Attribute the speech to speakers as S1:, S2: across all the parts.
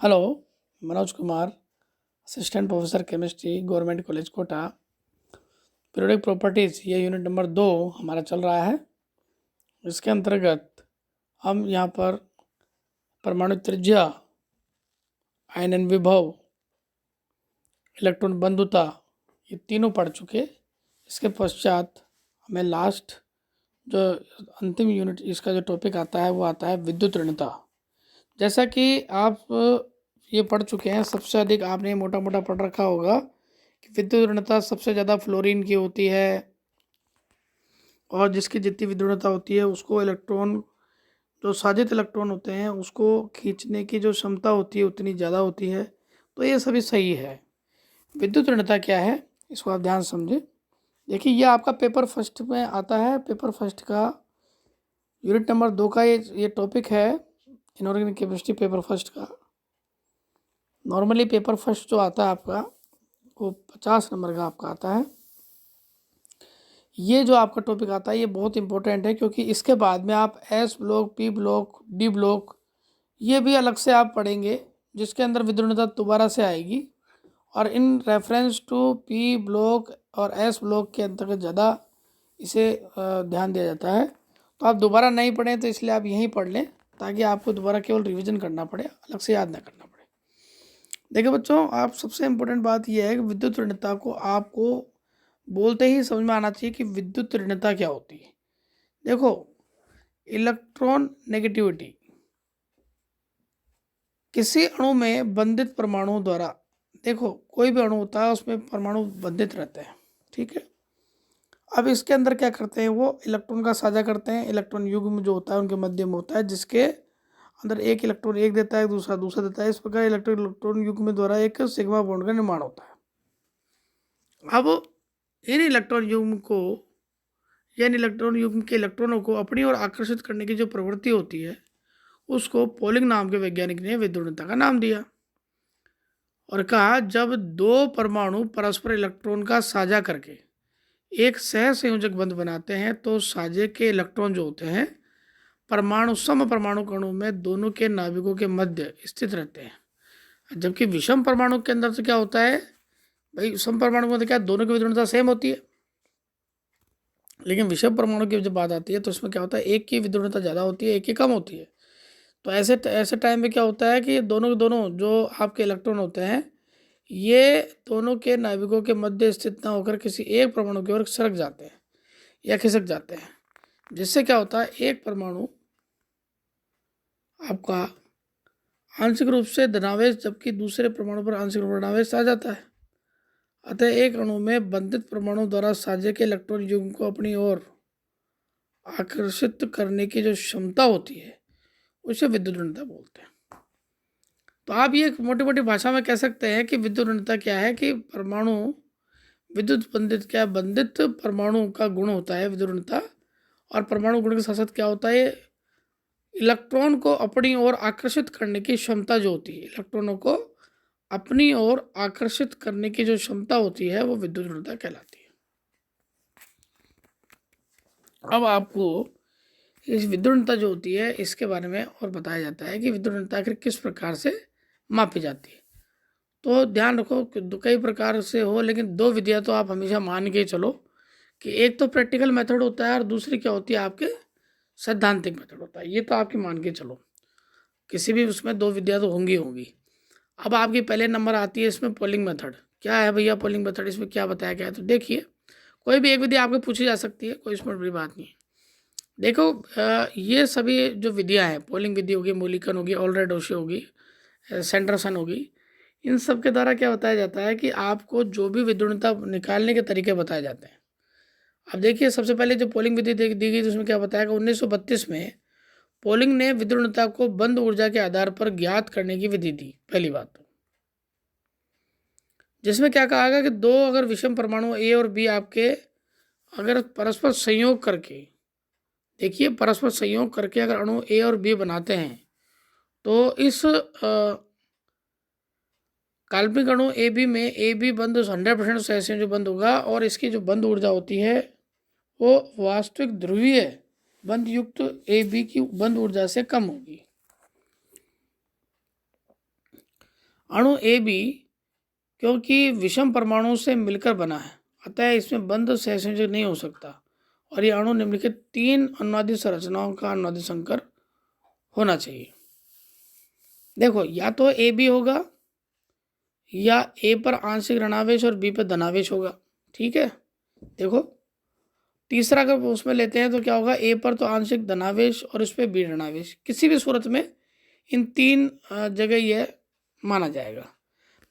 S1: Hello, Manoj Kumar, assistant professor chemistry, government college Kota. Periodic properties ये unit number 2 हमारा चल रहा है। इसके अंतर्गत हम यहाँ पर परमाणु त्रिज्या, आयनन विभव, इलेक्ट्रॉन बंधुता ये तीनों पढ़ चुके। इसके पश्चात हमें लास्ट जो अंतिम यूनिट इसका जो टॉपिक आता है वो आता है विद्युत ऋणता। जैसा कि आप ये पढ़ चुके हैं, सबसे अधिक आपने मोटा मोटा पढ़ रखा होगा कि विद्युत ऋणता सबसे ज़्यादा फ्लोरीन की होती है, और जिसकी जितनी विद्युत ऋणता होती है उसको इलेक्ट्रॉन, जो साजित इलेक्ट्रॉन होते हैं उसको खींचने की जो क्षमता होती है उतनी ज़्यादा होती है। तो ये सभी सही है। विद्युत ऋणता क्या है इसको आप ध्यान समझें। देखिए, ये आपका पेपर फर्स्ट में आता है। पेपर फर्स्ट का यूनिट नंबर 2 का ये टॉपिक है, इनऑर्गेनिक केमिस्ट्री पेपर फर्स्ट का। नॉर्मली पेपर फर्स्ट जो आता है आपका वो 50 नंबर का आपका आता है। ये जो आपका टॉपिक आता है ये बहुत इंपॉर्टेंट है, क्योंकि इसके बाद में आप S block, P block, D block ये भी अलग से आप पढ़ेंगे, जिसके अंदर विद्युत ऋणता दोबारा से आएगी। और in reference to P block और एस ब्लॉक के अंतर्गत ज़्यादा इसे ध्यान दिया जाता है। तो आप दोबारा नहीं पढ़ें तो इसलिए आप यहीं पढ़ लें, ताकि आपको दोबारा केवल रिविज़न करना पड़े, अलग से याद ना करना पड़े। देखिए बच्चों, आप सबसे इम्पोर्टेंट बात यह है कि विद्युत ऋणता को आपको बोलते ही समझ में आना चाहिए कि विद्युत ऋणता क्या होती है। देखो, इलेक्ट्रॉन नेगेटिविटी किसी अणु में बंधित परमाणुओं द्वारा, देखो कोई भी अणु होता है उसमें परमाणु बंधित रहते हैं, ठीक है। अब इसके अंदर क्या करते हैं, वो इलेक्ट्रॉन का साझा करते हैं। इलेक्ट्रॉन युग्म जो होता है उनके मध्य में होता है, जिसके अंदर एक इलेक्ट्रॉन एक देता है, दूसरा दूसरा देता है। इस प्रकार इलेक्ट्रॉन युग्म द्वारा एक सिग्मा बॉन्ड का निर्माण होता है। अब इन इलेक्ट्रॉन युग्म को, यानी इलेक्ट्रॉन युग्म के इलेक्ट्रॉनों को अपनी ओर आकर्षित करने की जो प्रवृत्ति होती है उसको पोलिंग नाम के वैज्ञानिक ने विद्युत ऋणता का नाम दिया, और कहा जब दो परमाणु परस्पर इलेक्ट्रॉन का साझा करके एक सह संयोजक बंध बनाते हैं तो साझे के इलेक्ट्रॉन जो होते हैं परमाणु सम परमाणु कणों में दोनों के नाभिकों के मध्य स्थित रहते हैं। जबकि विषम परमाणु के अंदर तो क्या होता है भाई, सम परमाणु में तो क्या दोनों की विद्युत ऋणता सेम होती है, लेकिन विषम परमाणु की जब बात आती है तो इसमें क्या होता है, एक की विद्युत ऋणता ज़्यादा होती है, एक की कम होती है। तो ऐसे टाइम में क्या होता है कि दोनों के दोनों जो आपके इलेक्ट्रॉन होते हैं ये दोनों के नाभिकों के मध्य स्थित ना होकर किसी एक परमाणु की ओर सरक जाते हैं या खिसक जाते हैं, जिससे क्या होता है एक परमाणु आपका आंशिक रूप से धनावेश जबकि दूसरे परमाणु पर आंशिक रूप से ऋणावेश आ जाता है। अतः एक अणु में बंधित परमाणु द्वारा साझे के इलेक्ट्रॉन युग्म को अपनी ओर आकर्षित करने की जो क्षमता होती है उसे विद्युत ऋणता बोलते हैं। तो आप ये मोटी मोटी भाषा में कह सकते हैं कि विद्युत ऋणता क्या है कि परमाणु विद्युत बंधित, क्या बंधित परमाणु का गुण होता है विद्युत ऋणता, और परमाणु गुण के साथ साथ क्या होता है, इलेक्ट्रॉन को अपनी ओर आकर्षित करने की क्षमता जो होती है, इलेक्ट्रॉनों को अपनी ओर आकर्षित करने की जो क्षमता होती है वो विद्युत ऋणता कहलाती है। अब आपको इस विद्युत ऋणता जो होती है इसके बारे में और बताया जाता है कि विद्युत ऋणता आखिर किस प्रकार से मापी जाती है। तो ध्यान रखो कई प्रकार से हो, लेकिन दो विधियाँ तो आप हमेशा मान के चलो कि एक तो प्रैक्टिकल मेथड होता है और दूसरी क्या होती है आपके सैद्धांतिक मेथड होता है। ये तो आपके मान के चलो, किसी भी उसमें दो विधियाँ तो होंगी। अब आपकी पहले नंबर आती है इसमें पोलिंग मेथड। क्या है भैया पोलिंग मेथड, इसमें क्या बताया गया है, तो देखिए कोई भी एक विधि आपको पूछी जा सकती है, कोई इसमें बड़ी बात नहीं है। देखो ये सभी जो विधियाँ हैं, पोलिंग विधि होगी, मूलिकन होगी, ऑलरेडोशी होगी, सेंडरसन होगी, इन सब के द्वारा क्या बताया जाता है कि आपको जो भी विद्युत ऋणता निकालने के तरीके बताए जाते हैं। अब देखिए, सबसे पहले जो पोलिंग विधि दी गई तो उसमें क्या बताया कि 1932 में पोलिंग ने विद्युत ऋणता को बंद ऊर्जा के आधार पर ज्ञात करने की विधि दी, पहली बात तो, जिसमें क्या कहा गया कि दो अगर विषम परमाणु ए और बी आपके अगर परस्पर संयोग करके, देखिए परस्पर संयोग करके अगर अणु ए और बी बनाते हैं तो इस काल्पनिक अणु ए बी में ए बी बंद 100% सहसंयोजक जो बंद होगा, और इसकी जो बंद ऊर्जा होती है वो वास्तविक ध्रुवीय बंद युक्त ए बी की बंद ऊर्जा से कम होगी। अणु ए बी क्योंकि विषम परमाणुओं से मिलकर बना है, अतः इसमें बंध सहसंयोजक नहीं हो सकता और ये अणु निम्नलिखित 3 अनुनादी संरचनाओं का अनुनादी संकर होना चाहिए। देखो, या तो ए बी होगा या ए पर आंशिक ऋणावेश और बी पर धनावेश होगा। ठीक है, देखो तीसरा अगर उसमें लेते हैं तो क्या होगा, ए पर तो आंशिक धनावेश और इस पर बी ऋणावेश। किसी भी सूरत में इन 3 जगह यह माना जाएगा।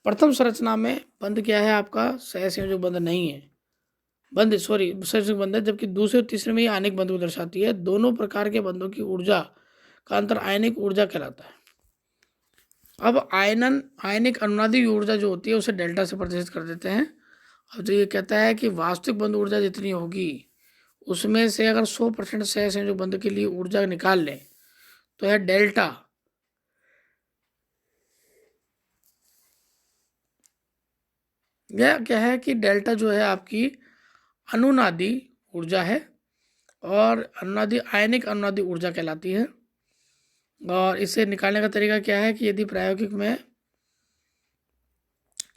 S1: प्रथम संरचना में बंध क्या है आपका, सहसंयोजक बंध नहीं है, बंध सहसंयोजक बंध है, जबकि दूसरे और तीसरे में ये आयनिक बंध को दर्शाती है। दोनों प्रकार के बंधों की ऊर्जा का अंतर आयनिक ऊर्जा कहलाता है। अब आयनिक अनुनादी ऊर्जा जो होती है उसे डेल्टा से प्रदर्शित कर देते हैं। अब तो ये कहता है कि वास्तविक बंध ऊर्जा जितनी होगी उसमें से अगर 100% सहसंयोजक बंध के लिए ऊर्जा निकाल लें तो है डेल्टा। यह क्या है कि डेल्टा जो है आपकी अनुनादी ऊर्जा है और आयनिक अनुनादी ऊर्जा कहलाती है। और इसे निकालने का तरीका क्या है कि यदि प्रायोगिक में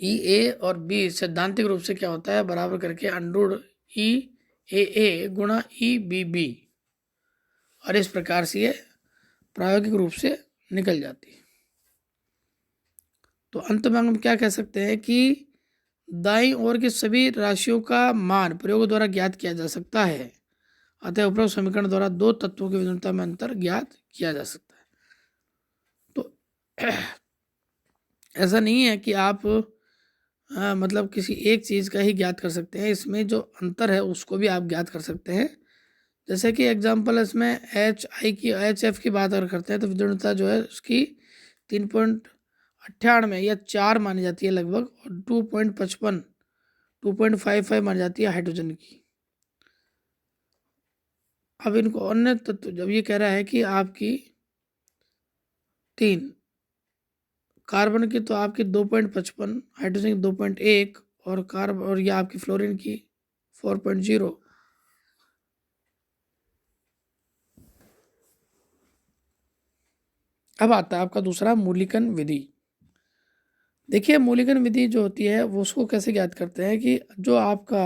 S1: ई ए और बी सैद्धांतिक रूप से क्या होता है, बराबर करके अंडरूट ई ए गुणा ई बी बी, और इस प्रकार से ये प्रायोगिक रूप से निकल जाती है। तो अंत में हम क्या कह सकते हैं कि दाईं ओर की सभी राशियों का मान प्रयोग द्वारा ज्ञात किया जा सकता है, अतः उपरोक्त समीकरण द्वारा 2 तत्वों की विद्युतता में अंतर ज्ञात किया जा सकता है। तो ऐसा नहीं है कि आप मतलब किसी एक चीज़ का ही ज्ञात कर सकते हैं, इसमें जो अंतर है उसको भी आप ज्ञात कर सकते हैं। जैसे कि एग्जांपल इसमें एच एफ की बात अगर करते हैं तो विद्युतता जो है उसकी 3.98 या 4 मानी जाती है लगभग, और 2.55 मानी जाती है हाइड्रोजन की। अब इनको अन्य तत्व जब ये कह रहा है कि आपकी 3 कार्बन की तो आपकी 2.55, हाइड्रोजन की 2.1 और ये आपकी फ्लोरीन की 4.0। अब आता है आपका दूसरा मूल्यांकन विधि। देखिए मूल्यांकन विधि जो होती है वो उसको कैसे ज्ञात करते हैं कि जो आपका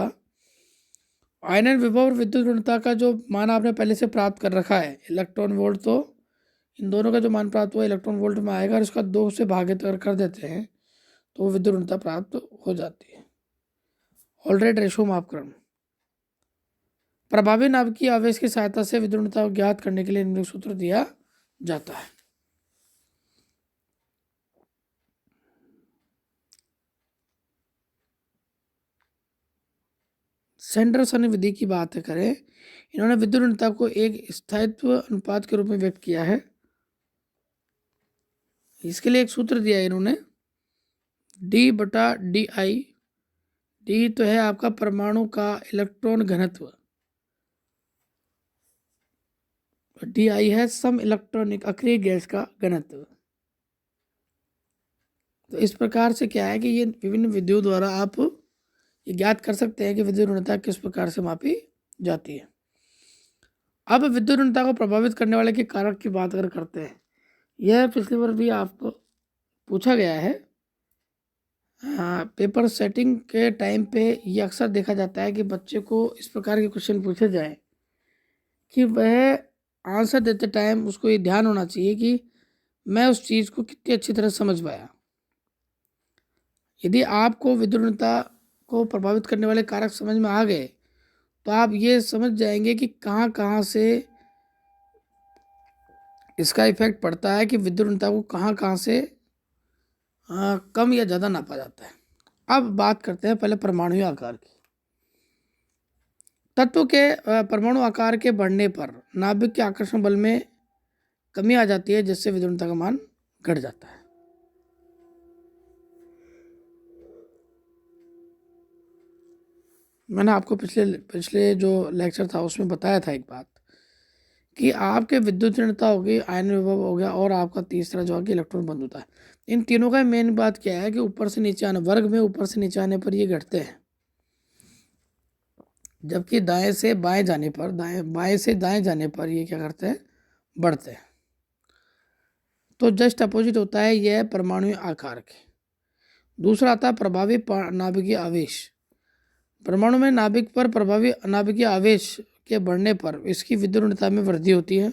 S1: आयनन विभव और विद्युत ऋणता का जो मान आपने पहले से प्राप्त कर रखा है, इलेक्ट्रॉन वोल्ट, तो इन दोनों का जो मान प्राप्त हुआ इलेक्ट्रॉन वोल्ट में आएगा और इसका 2 से भागित कर देते हैं तो वो विद्युत ऋणता प्राप्त हो जाती है। ऑल्ड्रेड रेशो मापकरण। प्रभावी नाभिकीय आवेश की सहायता से विद्युत ऋणता को ज्ञात करने के लिए निम्नलिखित सूत्र दिया जाता है। सैंडरसन विधि की बात करें, इन्होंने विद्युत ऋणता को एक स्थायित्व अनुपात के रूप में व्यक्त किया है। इसके लिए एक सूत्र दिया है इन्होंने, D/DI। डी तो है आपका परमाणु का इलेक्ट्रॉन घनत्व, DI है सम इलेक्ट्रॉनिक अक्रिय गैस का घनत्व। तो इस प्रकार से क्या है कि ये विभिन्न विधियों द्वारा आप ये ज्ञात कर सकते हैं कि विद्युत ऋणता किस प्रकार से मापी जाती है। अब विद्युत ऋणता को प्रभावित करने वाले के कारक की बात अगर करते हैं, यह पिछली बार भी आपको पूछा गया है। पेपर सेटिंग के टाइम पे ये अक्सर देखा जाता है कि बच्चे को इस प्रकार के क्वेश्चन पूछे जाए कि वह आंसर देते टाइम उसको ये ध्यान होना चाहिए कि मैं उस चीज़ को कितनी अच्छी तरह समझ पाया। यदि आपको विद्युत ऋणता को प्रभावित करने वाले कारक समझ में आ गए तो आप ये समझ जाएंगे कि कहाँ कहाँ से इसका इफेक्ट पड़ता है, कि विद्युत ऋणता को कहाँ कहाँ से कम या ज़्यादा नापा जाता है। अब बात करते हैं पहले परमाणु आकार की। तत्व के परमाणु आकार के बढ़ने पर नाभिक के आकर्षण बल में कमी आ जाती है, जिससे विद्युत ऋणता का मान घट जाता है। मैंने आपको पिछले जो लेक्चर था उसमें बताया था एक बात कि आपके विद्युत ऋणता होगी, आयन विभव हो गया, और आपका तीसरा जो है कि इलेक्ट्रॉन बंध होता है। इन तीनों का मेन बात क्या है कि ऊपर से नीचे आने, वर्ग में ऊपर से नीचे आने पर ये घटते हैं, जबकि दाएं से बाएं जाने पर, बाएं से दाएं जाने पर ये क्या करते हैं, बढ़ते हैं। तो जस्ट अपोजिट होता है यह परमाणु आकार के। दूसरा आता है प्रभावी नाभिकीय आवेश। परमाणु में नाभिक पर प्रभावी नाभिकीय आवेश के बढ़ने पर इसकी विद्युत ऋणता में वृद्धि होती है,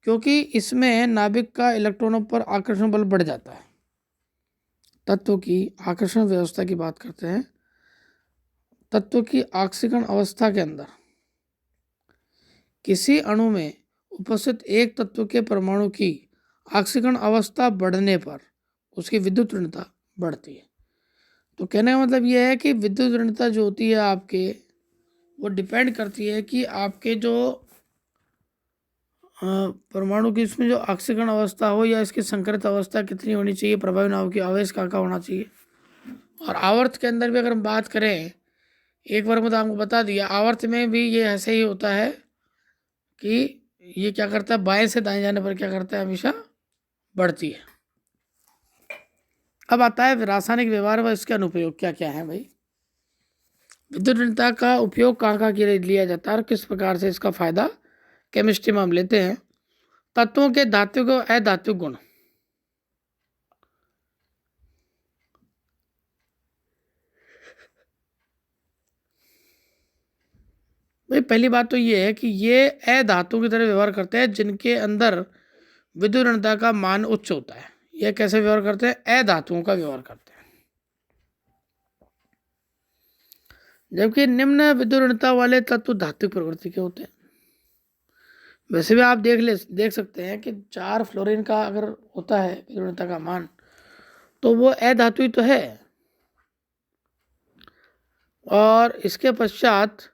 S1: क्योंकि इसमें नाभिक का इलेक्ट्रॉनों पर आकर्षण बल बढ़ जाता है। तत्व की आकर्षण व्यवस्था की बात करते हैं। तत्व की ऑक्सीकरण अवस्था के अंदर किसी अणु में उपस्थित एक तत्व के परमाणु की ऑक्सीकरण अवस्था बढ़ने पर उसकी विद्युत ऋणता बढ़ती है। तो कहने का मतलब यह है कि विद्युत ऋणता जो होती है आपके, वो डिपेंड करती है कि आपके जो परमाणु की इसमें जो ऑक्सीकरण अवस्था हो या इसकी संकरित अवस्था कितनी होनी चाहिए, प्रभावी नाभिकीय आवेश का होना चाहिए। और आवर्त के अंदर भी अगर हम बात करें, एक बार मैं आपको बता दिया, आवर्त में भी ये ऐसे ही होता है कि ये क्या करता है, बाएं से दाएं जाने पर क्या करता है, हमेशा बढ़ती है। अब आता है रासायनिक व्यवहार व इसके अनुप्रयोग क्या क्या है भाई। विद्युत ऋणता का उपयोग कहाँ कहाँ के लिए लिया जाता है और किस प्रकार से इसका फायदा केमिस्ट्री में हम लेते हैं। तत्वों के धात्विक और अधात्विक गुण। भाई पहली बात तो ये है कि ये अधातु की तरह व्यवहार करते हैं जिनके अंदर विद्युत ऋणता का मान उच्च होता है। यह कैसे व्यवहार करते हैं, अधातुओं का व्यवहार करते हैं। जबकि निम्न विद्युत ऋणता वाले तत्व धात्विक प्रवृत्ति के होते हैं। वैसे भी आप देख सकते हैं कि 4 फ्लोरीन का अगर होता है विद्युत ऋणता का मान, तो वो अधातु तो है। और इसके पश्चात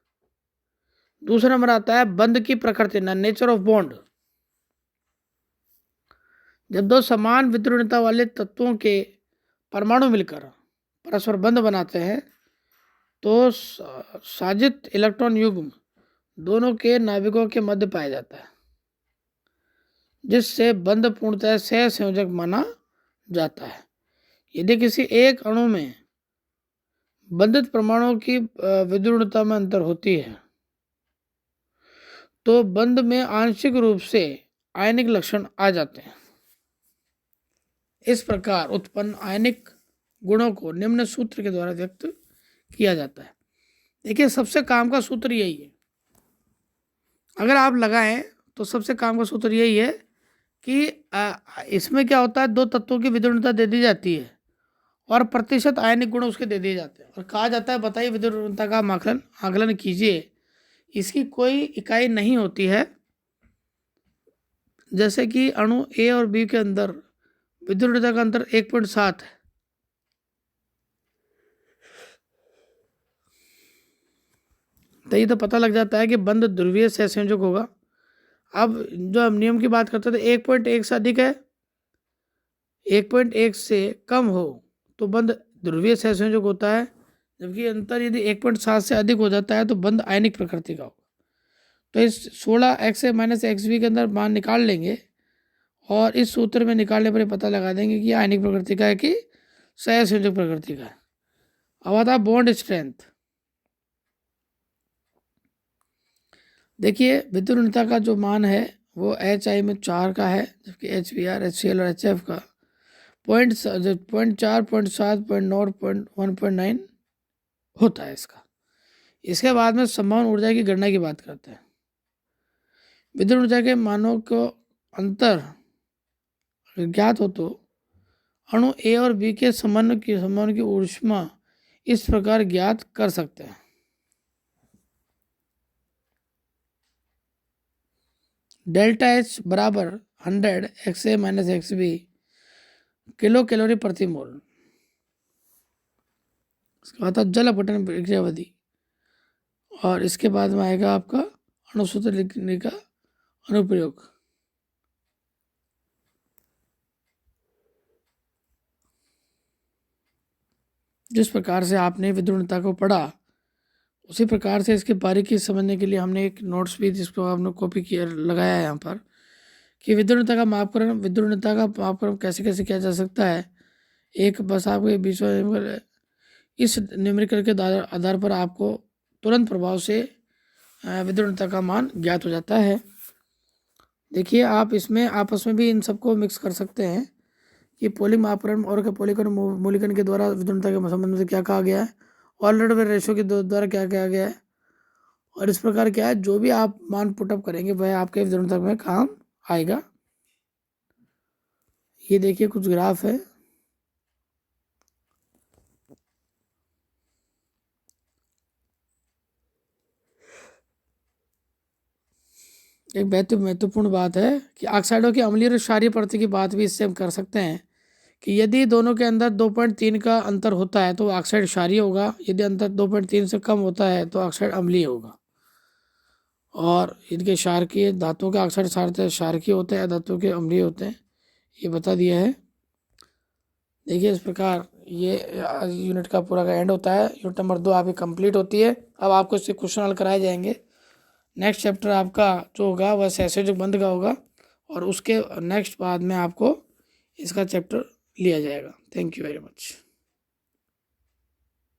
S1: दूसरा नंबर आता है बंध की प्रकृति, नेचर ऑफ बॉन्ड। जब दो समान विद्युत ऋणता वाले तत्वों के परमाणु मिलकर परस्पर बंध बनाते हैं तो साजित इलेक्ट्रॉन युग्म दोनों के नाभिकों के मध्य पाया जाता है, जिससे बंध पूर्णतः सहसंयोजक माना जाता है। यदि किसी एक अणु में बंधित परमाणुओं की विद्युत ऋणता में अंतर होती है तो बंध में आंशिक रूप से आयनिक लक्षण आ जाते हैं। इस प्रकार उत्पन्न आयनिक गुणों को निम्न सूत्र के द्वारा व्यक्त किया जाता है। देखिए सबसे काम का सूत्र यही है, अगर आप लगाएं तो सबसे काम का सूत्र यही है कि इसमें क्या होता है, दो तत्वों की विद्युत ऋणता दे दी जाती है और प्रतिशत आयनिक गुण उसके दे दिए जाते हैं और कहा जाता है बताइए विद्युत ऋणता का आकलन कीजिए। इसकी कोई इकाई नहीं होती है। जैसे कि अणु ए और बी के अंदर विद्युत ऋणता का अंतर 1.7 है, तो ये तो पता लग जाता है कि बंध ध्रुवीय सहसंयोजक होगा। अब जो हम नियम की बात करते थे 1.1 से अधिक है, 1.1 से कम हो तो बंध ध्रुवीय सहसंयोजक होता है, जबकि अंतर यदि 1.7 से अधिक हो जाता है तो बंध आयनिक प्रकृति का होगा। तो इस 16 माइनस एक्स बी के अंदर मान निकाल लेंगे और इस सूत्र में निकालने पर पता लगा देंगे कि आयनिक प्रकृति का है कि सहसंयोजक प्रकृति का है। अब आता है बॉन्ड स्ट्रेंथ। देखिए विद्युत ऋणता का जो मान है वो HI में 4 का है, जबकि HBr, HCl और HF का 0.4, 0.7, 0.9, 1.9 होता है इसका। इसके बाद में संभावना ऊर्जा की गणना की बात करते हैं। विद्युत ऊर्जा के मानों को अंतर ज्ञात हो तो अणु ए और बी के समन्वय की ऊष्मा इस प्रकार ज्ञात कर सकते हैं। डेल्टा एच बराबर 100 XA minus XB kilo calorie प्रति मोल। इसके बाद जल अपघटन क्रियाविधि और इसके बाद में आएगा आपका अणुसूत्र लिखने का अनुप्रयोग। जिस प्रकार से आपने विद्युत ऋणता को पढ़ा उसी प्रकार से इसके बारीकी समझने के लिए हमने एक नोट्स भी जिसको आपने कॉपी किया लगाया है यहाँ पर कि विद्युत ऋणता का मापकरण, विद्युत ऋणता का मापकरण कैसे कैसे किया जा सकता है। एक बस आपको ये बीच में इस न्यूमेरिकल के आधार पर आपको तुरंत प्रभाव से विद्युत ऋणता का मान ज्ञात हो जाता है। देखिए आप इसमें आपस में भी इन सबको मिक्स कर सकते हैं कि पोलिंग मापदंड और पोलिकन मूल्यांकन के द्वारा विद्युतता के संबंध में क्या कहा गया है, ऑर्डर वे रेशो के द्वारा क्या कहा गया है, और इस प्रकार क्या है जो भी आप मान पुटअप करेंगे वह आपके विद्युतता में काम आएगा। ये देखिए कुछ ग्राफ है, एक महत्वपूर्ण बात है कि ऑक्साइडों की अम्लीय और क्षारीय प्रकृति की बात भी इससे हम कर सकते हैं कि यदि दोनों के अंदर 2.3 का अंतर होता है तो ऑक्साइड क्षारीय होगा, यदि अंतर 2.3 से कम होता है तो ऑक्साइड अम्लीय होगा। और इनके क्षारकीय धातुओं के ऑक्साइड क्षारकीय होते हैं, धातुओं के अम्लीय होते हैं, ये बता दिया है। देखिए इस प्रकार ये यूनिट का पूरा का एंड होता है। यूनिट नंबर 2 आपकी कंप्लीट होती है। अब आपको इससे क्वेश्चन हल कराए जाएंगे। नेक्स्ट चैप्टर आपका जो होगा वह सहसंयोजक बंध का होगा और उसके नेक्स्ट बाद में आपको इसका चैप्टर लिया जाएगा। Thank you very much.